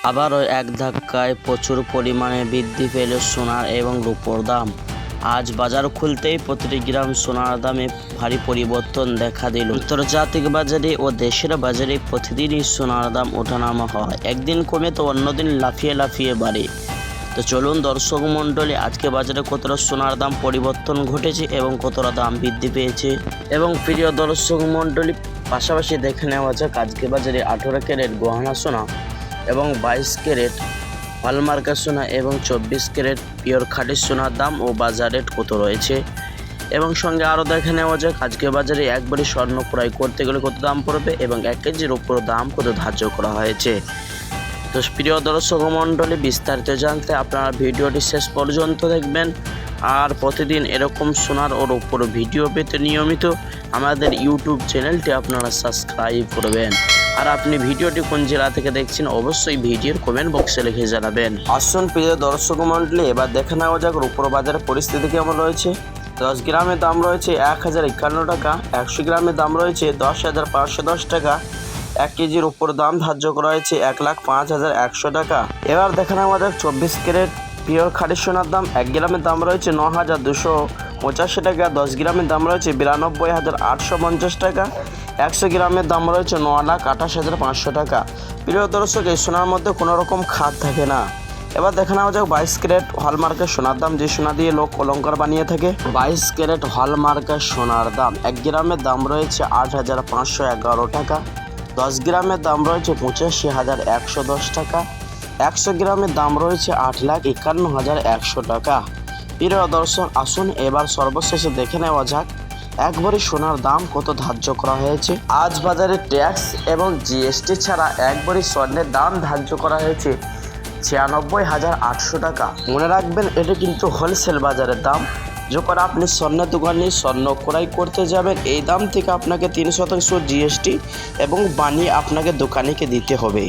আবারও এক ধাক্কায় প্রচুর পরিমাণে বৃদ্ধি পেল সোনার এবং রূপোর দাম। আজ বাজার খুলতেই প্রতিটি গ্রাম সোনার দামে ভারী পরিবর্তন দেখা দিল। আন্তর্জাতিক বাজারে ও দেশের বাজারে প্রতিদিনই সোনার দাম ওঠানামা হয়, একদিন কমে তো অন্যদিন লাফিয়ে লাফিয়ে বাড়ে। তো চলুন দর্শক মণ্ডলী, আজকে বাজারে কতটা সোনার দাম পরিবর্তন ঘটেছে এবং কতটা দাম বৃদ্ধি পেয়েছে। এবং প্রিয় দর্শক মণ্ডলী, পাশাপাশি দেখে নেওয়া যাক আজকে বাজারে 18 ক্যারেট গহনা সোনা এবং 22 ক্যারেট হলমার্কের সোনা এবং 24 ক্যারেট পিওর খাঁটি সোনার দাম ও বাজার রেট কত রয়েছে। এবং সঙ্গে আরও দেখে নেওয়া যাক আজকে বাজারে একবারে স্বর্ণ ক্রয় করতে গেলে কত দাম পড়বে এবং 1 কেজির উপর দাম কত ধার্য করা হয়েছে। তো প্রিয় দর্শক মণ্ডলী, বিস্তারিত জানতে আপনারা ভিডিওটি শেষ পর্যন্ত দেখবেন। আর প্রতিদিন এরকম সোনার ও রূপোর ভিডিও পেতে নিয়মিত আমাদের ইউটিউব চ্যানেলটি আপনারা সাবস্ক্রাইব করবেন। আর আপনি ভিডিওটি কোন জেলা থেকে দেখছেন অবশ্যই ভিডিওর কমেন্ট বক্সে লিখে জানাবেন। আসুন প্রিয় দর্শক মণ্ডলী, এবার দেখে নেওয়া যাক রূপোর বাজারের পরিস্থিতি কেমন রয়েছে। 10 গ্রামের দাম রয়েছে 1051 টাকা, 100 গ্রামের দাম রয়েছে 10,510 টাকা, 1 কেজির উপর দাম ধার্য করা হয়েছে 1,05,100 টাকা। এবার দেখে নেওয়া যাক 24 ক্যারেট পিওর খাঁটি সোনার দাম। 1 গ্রামের দাম রয়েছে 9,285 টাকা, 10 গ্রামের দাম রয়েছে 92,850 টাকা, 100 গ্রামের দাম রয়েছে 9,28,500 টাকা। প্রিয় দর্শক, এই সোনার মধ্যে কোনো রকম খাদ থাকে না। এবার দেখে নেওয়া যাক 22 ক্যারেট হলমার্কের সোনার দাম, যে সোনা দিয়ে লোক অলঙ্কার বানিয়ে থাকে। 22 ক্যারেট হলমার্কের সোনার দাম 1 গ্রামের দাম রয়েছে 8,511 টাকা, 10 গ্রামের দাম রয়েছে 85,110 টাকা, 100 গ্রামের দাম রয়েছে 8,51,100 টাকা। প্রিয় দর্শক, আসুন এবার সর্বশেষে দেখে নেওয়া যাক একবারে সোনার দাম কত ধার্য করা হয়েছে। আজ বাজারে ট্যাক্স এবং জিএসটি ছাড়া একবারে স্বর্ণের দাম ধার্য করা হয়েছে 96,800 টাকা। মনে রাখবেন, এটা কিন্তু হোলসেল বাজারের দাম। যখন আপনি স্বর্ণের দোকানে স্বর্ণ ক্রয় করতে যাবেন, এই দাম থেকে আপনাকে 3% জিএসটি এবং বানিয়ে আপনাকে দোকানিকে দিতে হবে।